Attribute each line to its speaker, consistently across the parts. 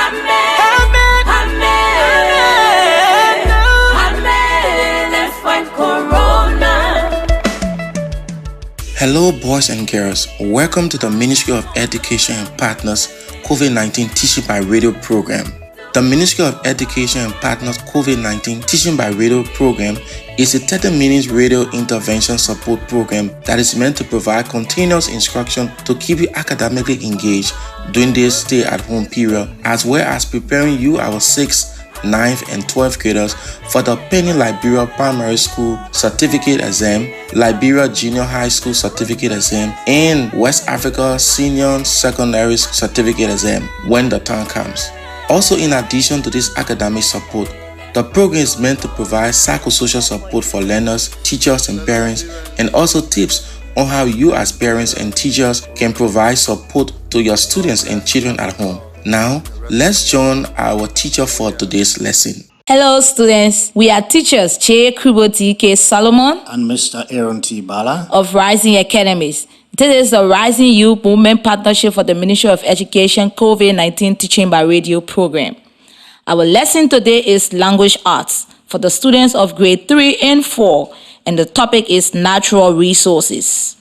Speaker 1: Amen. Amen. Amen. Let's fight Corona.
Speaker 2: Hello, boys and girls. Welcome to the Ministry of Education and Partners COVID-19 Teaching by Radio program. The Ministry of Education and Partners COVID-19 Teaching by Radio program is a 30-minute radio intervention support program that is meant to provide continuous instruction to keep you academically engaged during this stay-at-home period, as well as preparing you, our 6th, 9th, and 12th graders for the pending Liberia Primary School Certificate Exam, Liberia Junior High School Certificate Exam, and West Africa Senior Secondary Certificate Exam when the time comes. Also, in addition to this academic support, the program is meant to provide psychosocial support for learners, teachers, and parents, and also tips on how you as parents and teachers can provide support to your students and children at home. Now, let's join our teacher for today's lesson.
Speaker 3: Hello students, we are teachers Che Kriboti K. Solomon
Speaker 4: and Mr. Aaron T. Bala
Speaker 3: of Rising Academies. This is the Rising Youth Movement Partnership for the Ministry of Education COVID-19 Teaching by Radio program. Our lesson today is Language Arts for the students of grade 3 and 4, and the topic is Natural Resources.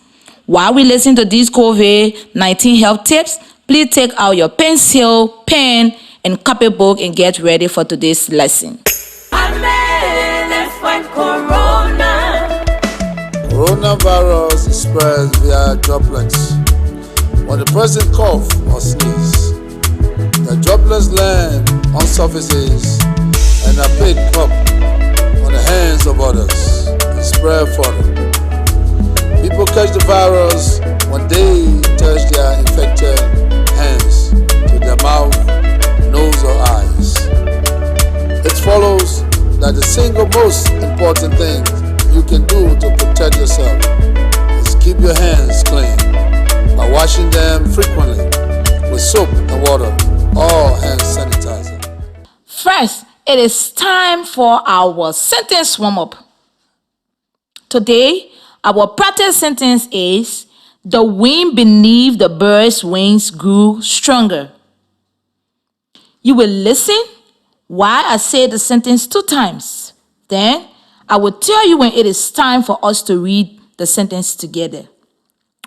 Speaker 3: While we listen to these COVID-19 health tips, please take out your pencil, pen, and copybook and get ready for today's lesson.
Speaker 1: Amen. Let's fight Corona.
Speaker 5: Coronavirus is spread via droplets. When the person coughs or sneezes, the droplets land on surfaces and are picked up on the hands of others and spread further. People catch the virus when they touch their infected hands to their mouth, nose, or eyes. It follows that the single most important thing you can do to protect yourself is keep your hands clean by washing them frequently with soap and water or hand sanitizer.
Speaker 3: First, it is time for our sentence warm-up. Today, our practice sentence is, the wind beneath the bird's wings grew stronger. You will listen while I say the sentence 2 times. Then, I will tell you when it is time for us to read the sentence together.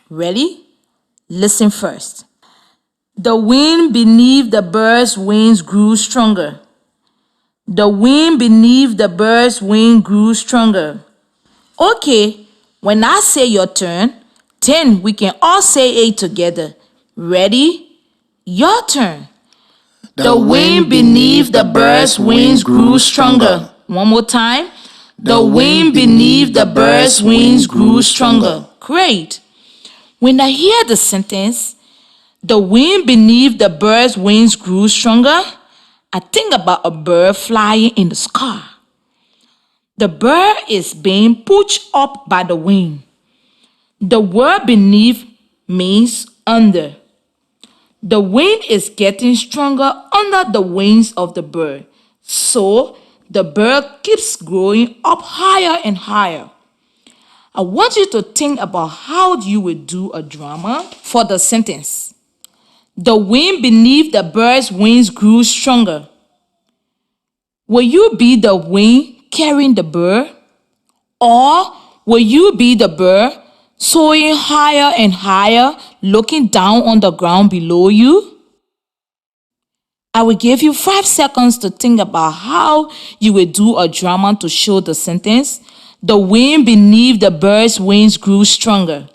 Speaker 3: Ready? Listen first. The wind beneath the bird's wings grew stronger. The wind beneath the bird's wing grew stronger. Okay, when I say your turn, then we can all say it together. Ready? Your turn. The wind beneath the bird's wings grew stronger. One more time. The wind beneath the bird's wings grew stronger. Great. When I hear the sentence, the wind beneath the bird's wings grew stronger, I think about a bird flying in the sky. The bird is being pushed up by the wind. The word beneath means under. The wind is getting stronger under the wings of the bird, so the bird keeps growing up higher and higher. I want you to think about how you will do a drama for the sentence. The wind beneath the bird's wings grew stronger. Will you be the wind carrying the bird? Or will you be the bird soaring higher and higher, looking down on the ground below you? I will give you 5 seconds to think about how you will do a drama to show the sentence. The wind beneath the bird's wings grew stronger.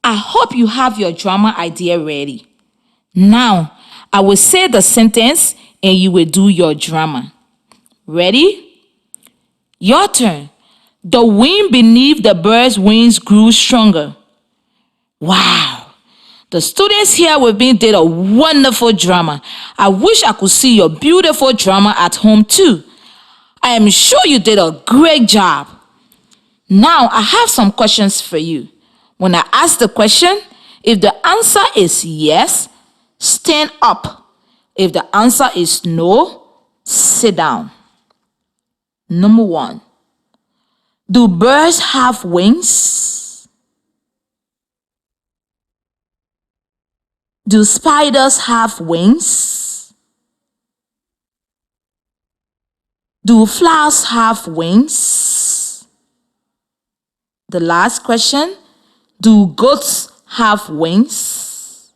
Speaker 3: I hope you have your drama idea ready. Now, I will say the sentence and you will do your drama. Ready? Your turn. The wind beneath the bird's wings grew stronger. Wow. The students here with me did a wonderful drama. I wish I could see your beautiful drama at home too. I am sure you did a great job. Now, I have some questions for you. When I ask the question, if the answer is yes, stand up. If the answer is no, sit down. Number 1. Do birds have wings? Do spiders have wings? Do flowers have wings? The last question, do goats have wings?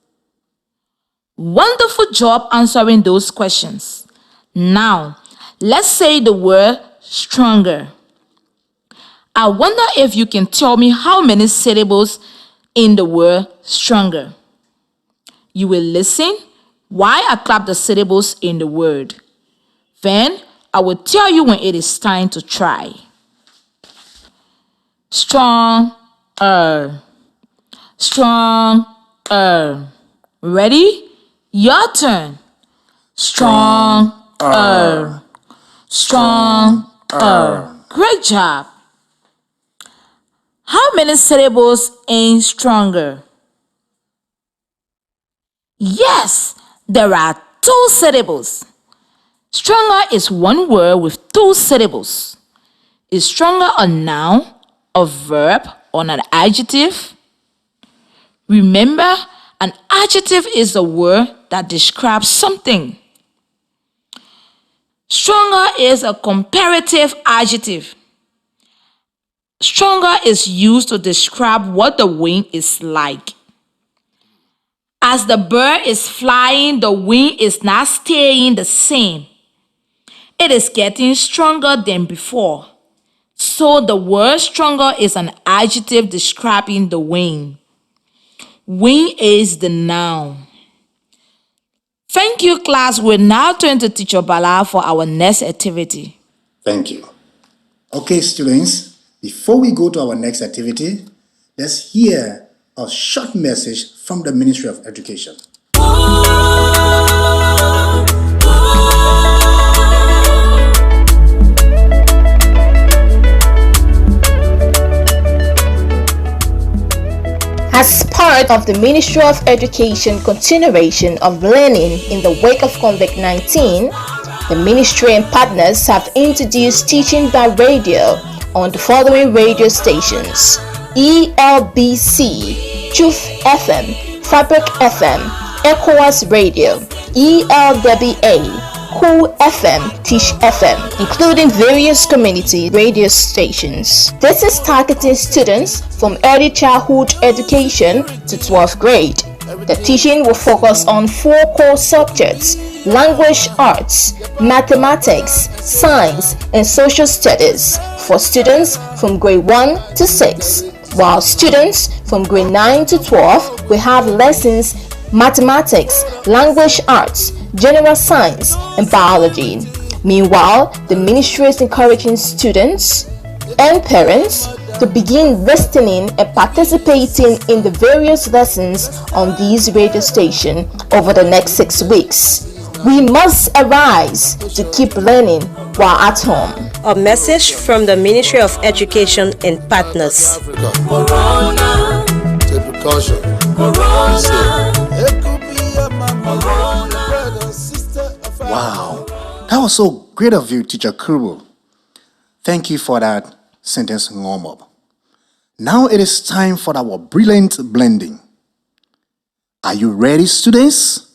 Speaker 3: Wonderful job answering those questions. Now, let's say the word stronger. I wonder if you can tell me how many syllables in the word stronger. You will listen while I clap the syllables in the word. Then I will tell you when it is time to try. Stronger. Stronger. Ready? Your turn. Stronger. Stronger. Great job. How many syllables in stronger? Yes, there are 2 syllables. Stronger is one word with 2 syllables. Is stronger a noun, a verb, or an adjective? Remember, an adjective is a word that describes something. Stronger is a comparative adjective. Stronger is used to describe what the wind is like. As the bird is flying, the wind is not staying the same. It is getting stronger than before. So the word stronger is an adjective describing the wind. Wind is the noun. Thank you, class. We'll now turn to Teacher Bala for our next activity.
Speaker 4: Thank you. Okay, students, before we go to our next activity, let's hear a short message from the Ministry of Education.
Speaker 6: As part of the Ministry of Education continuation of learning in the wake of COVID-19, the Ministry and partners have introduced teaching by radio on the following radio stations: ELBC, Truth FM, Fabric FM, ECOWAS Radio, ELWA, Cool FM, Tish FM, including various community radio stations. This is targeting students from early childhood education to 12th grade. The teaching will focus on 4 core subjects: language arts, mathematics, science, and social studies for students from grade 1 to 6, while students from grade 9 to 12 will have lessons mathematics, language arts, general science, and biology. Meanwhile, the ministry is encouraging students and parents to begin listening and participating in the various lessons on these radio stations over the next 6 weeks. We must arise to keep learning while at home.
Speaker 7: A message from the Ministry of Education and partners.
Speaker 1: Corona,
Speaker 5: Take precaution.
Speaker 1: Corona,
Speaker 5: It could be a mama, brother, sister, a family.
Speaker 4: Wow, that was so great of you, Teacher Kuru. Thank you for that sentence warm-up. Now it is time for our brilliant blending. Are you ready, students?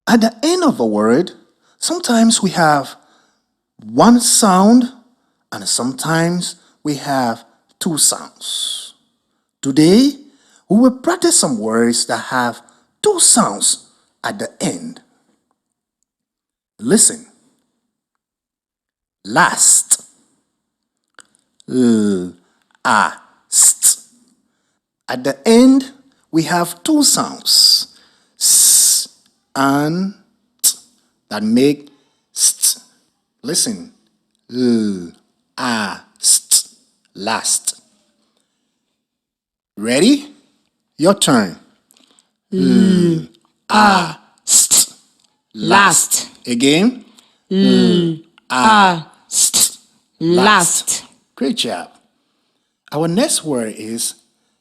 Speaker 4: At the end of a word, sometimes we have one sound and sometimes we have 2 sounds. Today, we will practice some words that have 2 sounds at the end. Listen. Last. St. At the end, we have 2 sounds. S and t that make st. Listen. St. Last. Ready? Your turn.
Speaker 3: St. Last.
Speaker 4: Again.
Speaker 3: St. Last.
Speaker 4: Great job. Our next word is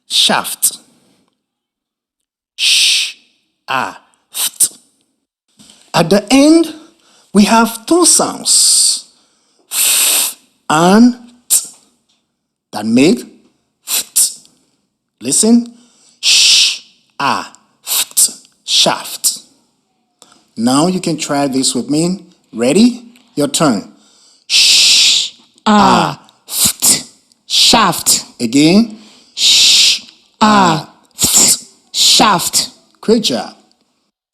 Speaker 4: shaft. Ft. At the end, we have 2 sounds. F and t that make ft. Listen. shaft. Now you can try this with me. Ready? Your turn.
Speaker 3: Shaft.
Speaker 4: Again.
Speaker 3: Shaft.
Speaker 4: Great job.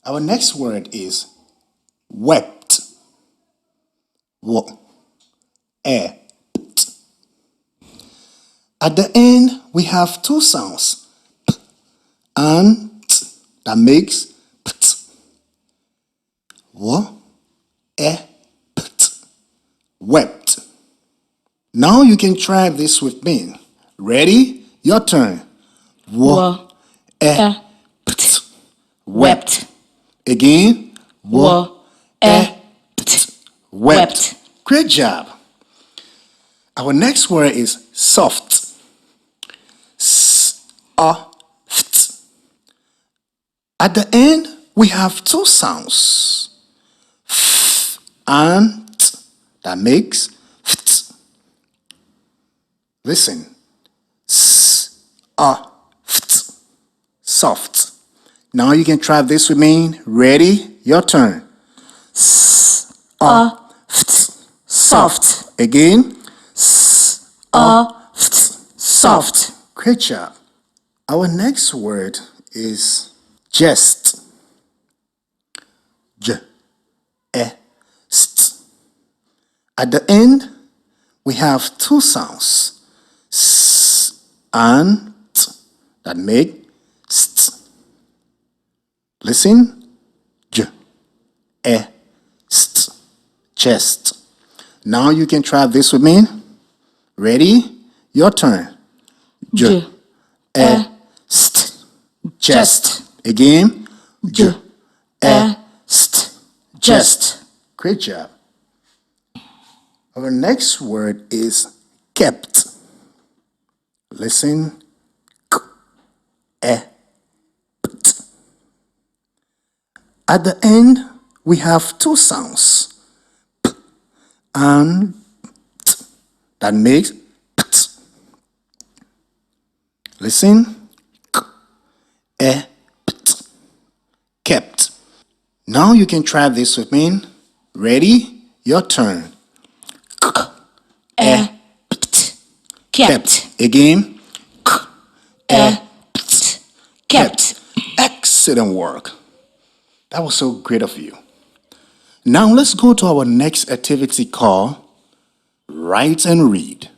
Speaker 4: Our next word is wept. At the end, we have two sounds, p and t, that makes pt. Wept. Now you can try this with me. Ready? Your turn. Wept. Again. Wept. Great job. Our next word is soft. Soft. At the end, we have two sounds, f and t, that makes ft. Listen. Soft. Soft. Now you can try this with me. Ready? Your turn. Soft. Again. Soft. Great job. Our next word is jest. St. At the end, we have two sounds, s and t, that make st. Listen. St. Chest. Now you can try this with me. Ready? Your turn. St. Chest. Again. St. Chest. Great job. Our next word is kept. Listen. At the end, we have two sounds, p and t, that makes pt. Listen. Pt. Kept. Now you can try this with me. Ready? Your turn. Kept. Again. Kept. Excellent work. That was so great of you. Now let's go to our next activity called Write and Read.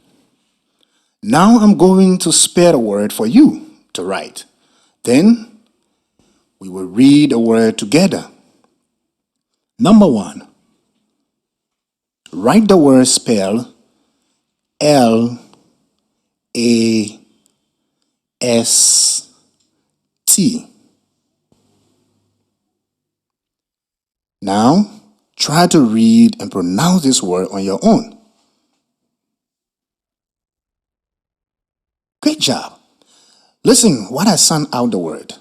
Speaker 4: Now I'm going to spell a word for you to write. Then we will read a word together. Number 1. Write the word spell L-A-S-T. Now, try to read and pronounce this word on your own. Great job. Listen what I sound out the word.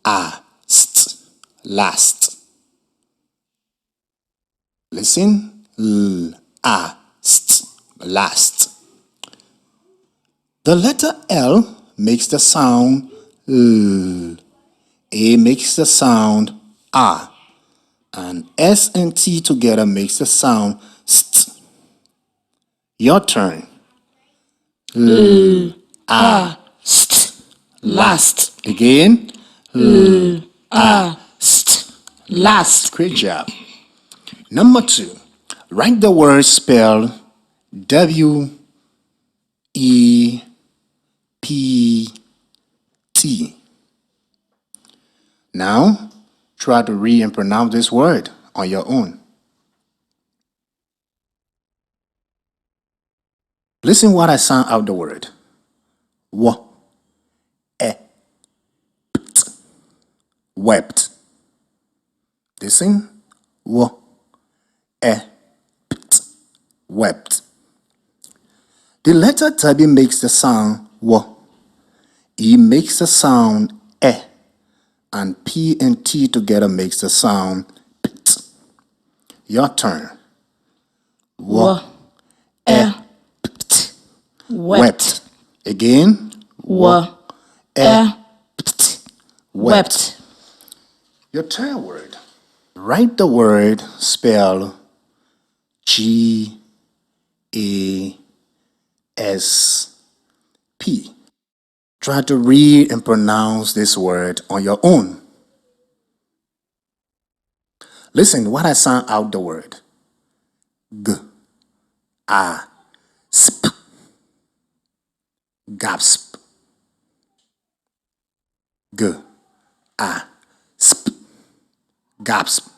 Speaker 4: Last. Last. Listen. Last. Last. The letter L makes the sound L. A makes the sound A, and S and T together makes the sound st. Your turn. Last. Last. Again. Last. Last. Great job. Number 2. Write the word spelled W-E-P-T. Now, try to read and pronounce this word on your own. Listen what I sound out the word. Wept. Listen. Wept. The letter W makes the sound W. E makes the sound E. And P and T together makes the sound pt. Your turn. Wept. Again.
Speaker 3: Wept.
Speaker 4: Your third word. Write the word spell G-A-S-P. Try to read and pronounce this word on your own. Listen when I sound out the word. G, A, sp, gasp. G, A, sp, gasp.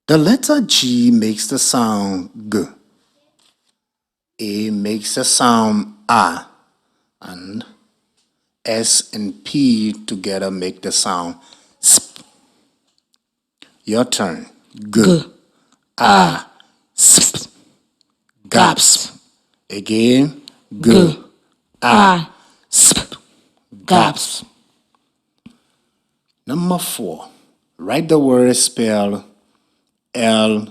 Speaker 4: The letter G makes the sound G. A makes the sound A. And S and P together make the sound sp. Your turn. G, A, sp, gasp. Again. G, A, sp, gasp. Number 4. Write the word spell L-I-S-P.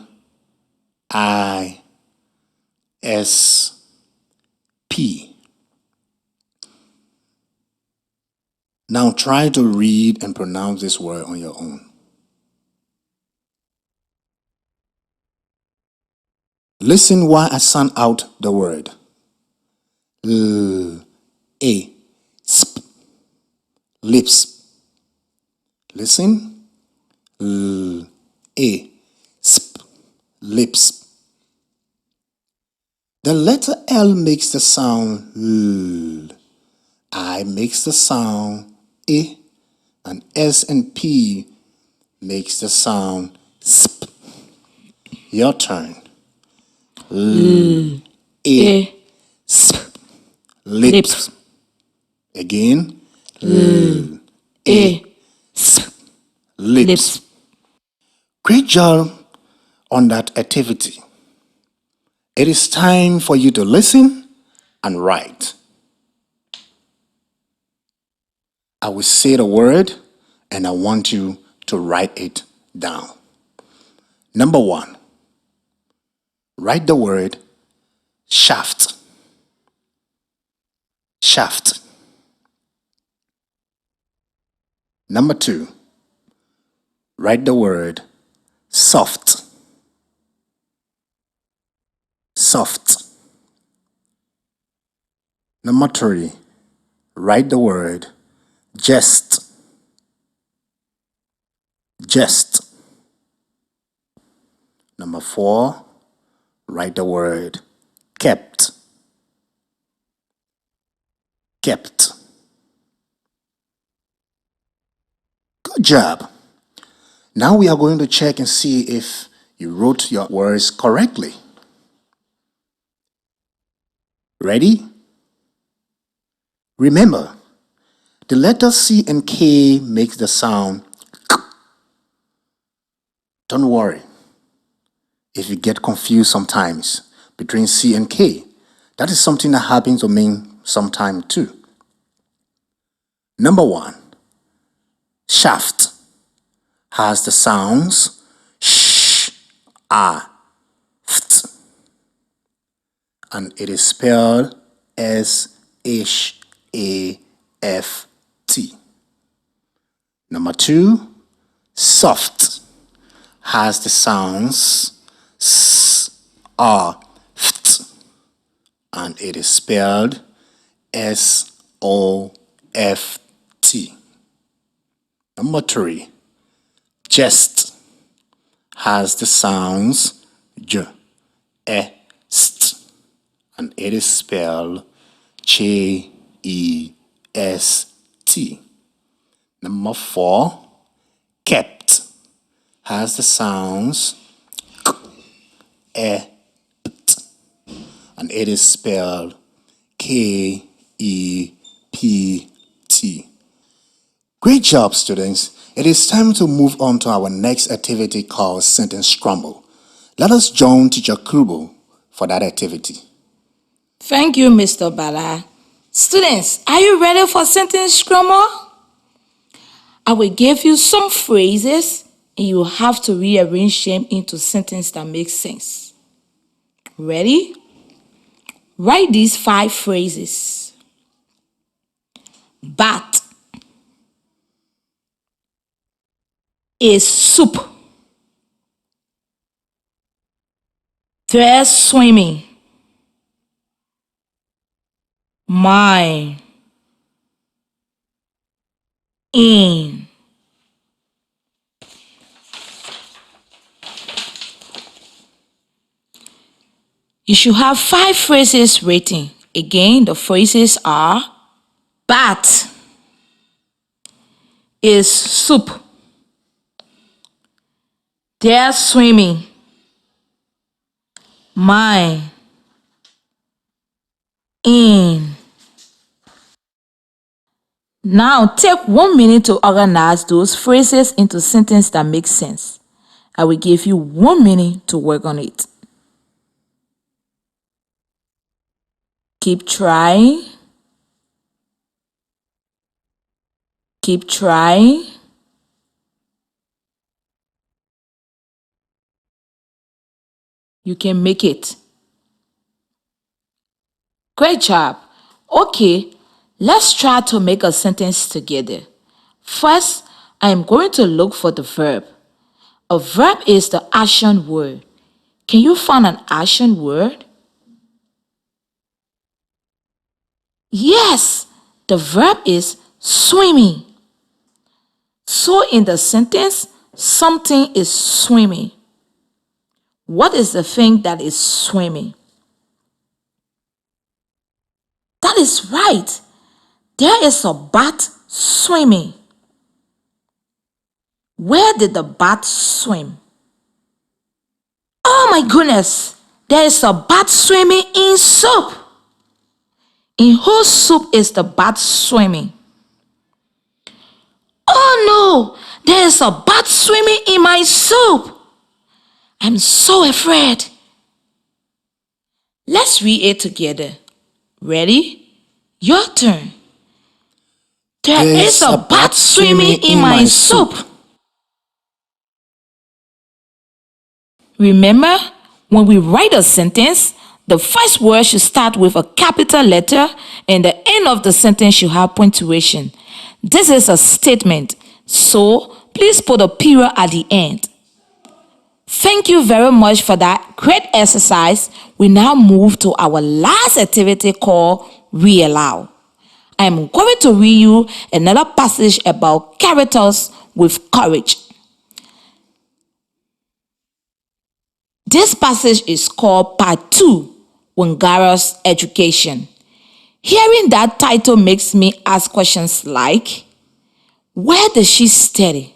Speaker 4: Now try to read and pronounce this word on your own. Listen while I sound out the word. L, A, sp, lips. Listen. L, A, sp, lips. The letter L makes the sound L. I makes the sound I. And S and P makes the sound sp. Your turn. L, A, sp, lips. Again. L, A, sp, lips. Great job on that activity. It is time for you to listen and write. I will say the word and I want you to write it down. Number 1. Write the word shaft. Shaft. Number 2. Write the word soft. Soft. Number 3. Write the word jest. Jest. Number 4. Write the word kept. Kept. Good job. Now we are going to check and see if you wrote your words correctly. Ready? Remember, the letters C and K make the sound K. Don't worry if you get confused sometimes between C and K. That is something that happens to me sometimes too. Number 1, shaft has the sounds sh, a, ft, and it is spelled S-H-A-F-T. Number 2, soft has the sounds s, a, ft, and it is spelled S-O-F-T. Number 3, jest has the sounds j, e, st, and it is spelled J-E-S-T. Number 4, kept has the sounds k, e, pt, and it is spelled K-E-P-T. Great job, students. It is time to move on to our next activity called Sentence Scramble. Let us join Teacher Kubo for that activity.
Speaker 3: Thank you, Mr. Bala. Students, are you ready for sentence scramble? I will give you some phrases and you will have to rearrange them into sentences that make sense. Ready? Write these 5 phrases. bat is soup. They're swimming. Mine. In. You should have 5 phrases written. Again, the phrases are: bat is soup. They're swimming. Mine. In. Now take 1 minute to organize those phrases into sentences that make sense. I will give you 1 minute to work on it. Keep trying. Keep trying. You can make it. Great job. Okay, let's try to make a sentence together. First, I am going to look for the verb. A verb is the action word. Can you find an action word? Yes, the verb is swimming. So in the sentence, something is swimming. What is the thing that is swimming? That is right. There is a bat swimming. Where did the bat swim? Oh my goodness! There is a bat swimming in soup. In whose soup is the bat swimming? Oh no! There is a bat swimming in my soup. I'm so afraid. Let's read it together. Ready? Your turn. There is a bat swimming in my soup. Remember, when we write a sentence, the first word should start with a capital letter and the end of the sentence should have punctuation. This is a statement, so please put a period at the end. Thank you very much for that great exercise. We now move to our last activity called Read Aloud. I am going to read you another passage about characters with courage. This passage is called Part 2, Wangara's Education. Hearing that title makes me ask questions like, where did she study?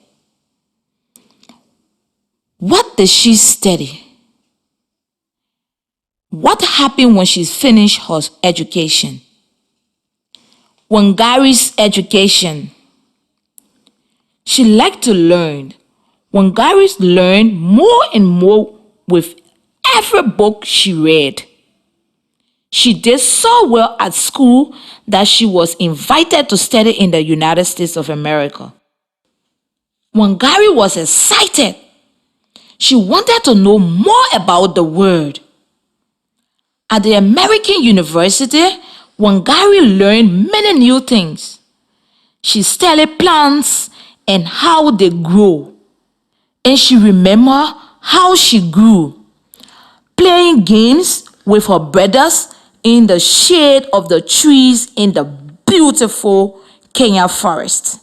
Speaker 3: What did she study? What happened when she finished her education? Wangari's education. She liked to learn. Wangari learned more and more with every book she read. She did so well at school that she was invited to study in the United States of America. Wangari was excited. She wanted to know more about the world. At the American University, Wangari learned many new things. She studied plants and how they grow. And she remembered how she grew, playing games with her brothers in the shade of the trees in the beautiful Kenya forest.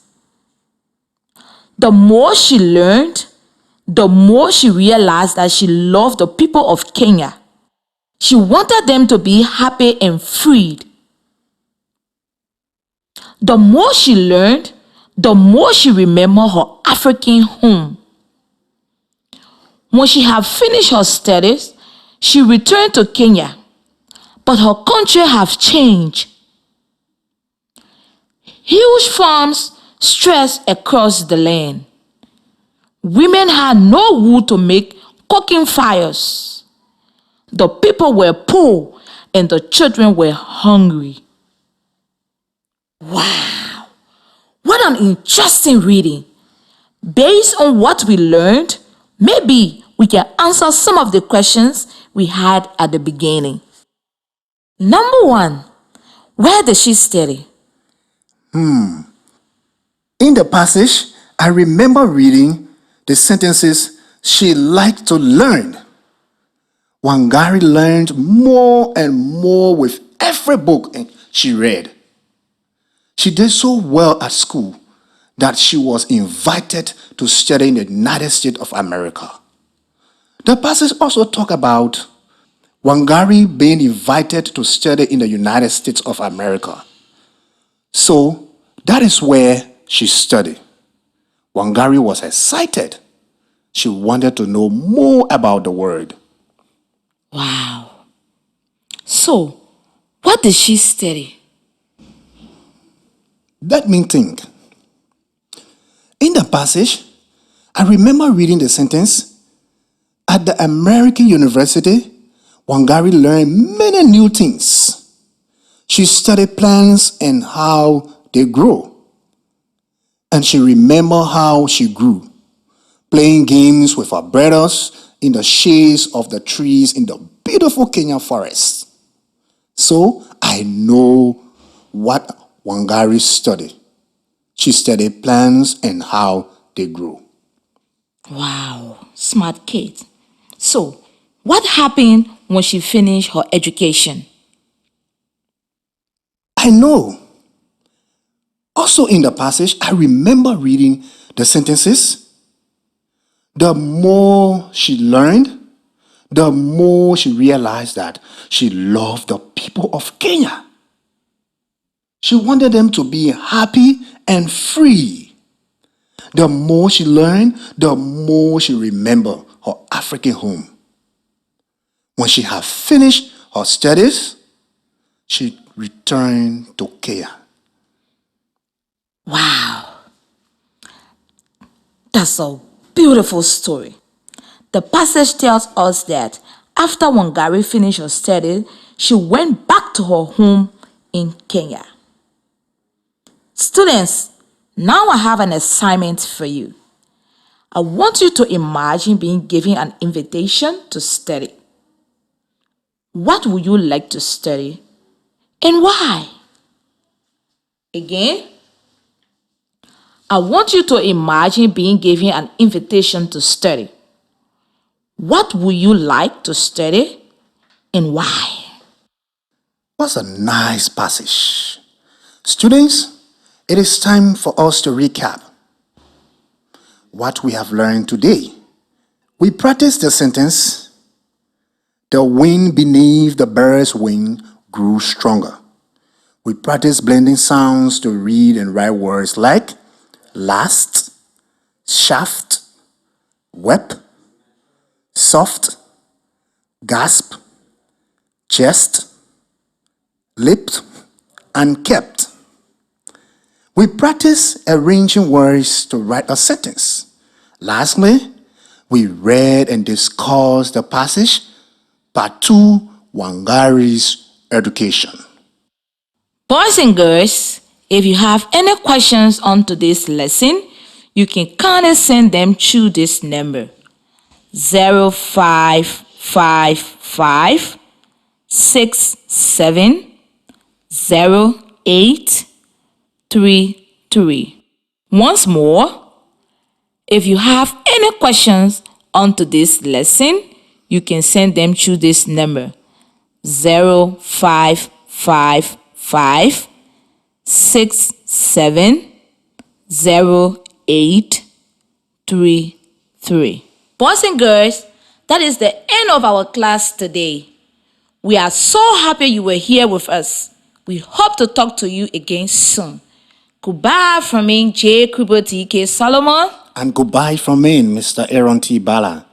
Speaker 3: The more she learned, the more she realized that she loved the people of Kenya. She wanted them to be happy and freed. The more she learned, the more she remembered her African home. When she had finished her studies, she returned to Kenya, but her country has changed. Huge farms stretched across the land. Women had no wood to make cooking fires. The people were poor and the children were hungry. Wow, what an interesting reading. Based on what we learned, maybe we can answer some of the questions we had at the beginning. Number 1, where did she study?
Speaker 4: In the passage, I remember reading the sentences she liked to learn. Wangari learned more and more with every book she read. She did so well at school that she was invited to study in the United States of America. The passage also talks about Wangari being invited to study in the United States of America. So that is where she studied. Wangari was excited. She wanted to know more about the word.
Speaker 3: Wow. So, what did she study?
Speaker 4: Let me think. In the passage, I remember reading the sentence, at the American University, Wangari learned many new things. She studied plants and how they grow. And she remembered how she grew, playing games with her brothers in the shades of the trees in the beautiful Kenya forest. So I know what Wangari studied. She studied plants and how they grow.
Speaker 3: Wow, smart kid. So, what happened when she finished her education?
Speaker 4: I know. Also in the passage, I remember reading the sentences. The more she learned, the more she realized that she loved the people of Kenya. She wanted them to be happy and free. The more she learned, the more she remembered her African home. When she had finished her studies, she returned to Kenya.
Speaker 3: Wow. That's a beautiful story. The passage tells us that after Wangari finished her study, she went back to her home in Kenya. Students, now I have an assignment for you. I want you to imagine being given an invitation to study. What would you like to study and why? Again, I want you to imagine being given an invitation to study. What would you like to study and why?
Speaker 4: What's a nice passage. Students, it is time for us to recap what we have learned today. We practiced the sentence, the wind beneath the bird's wing grew stronger. We practiced blending sounds to read and write words like last, shaft, wep, soft, gasp, chest, lipped, and kept. We practice arranging words to write a sentence. Lastly, we read and discussed the passage, Part 2, Wangari's Education.
Speaker 3: Boys and girls, if you have any questions on today's lesson, you can kindly send them through this number 0555 670833. Once more, if you have any questions on today's lesson, you can send them through this number 0555 670833. Boys and girls, that is the end of our class today. We are so happy you were here with us. We hope to talk to you again soon. Goodbye from me, J. Kubo T.K. Solomon.
Speaker 4: And goodbye from me, Mr. Aaron T. Bala.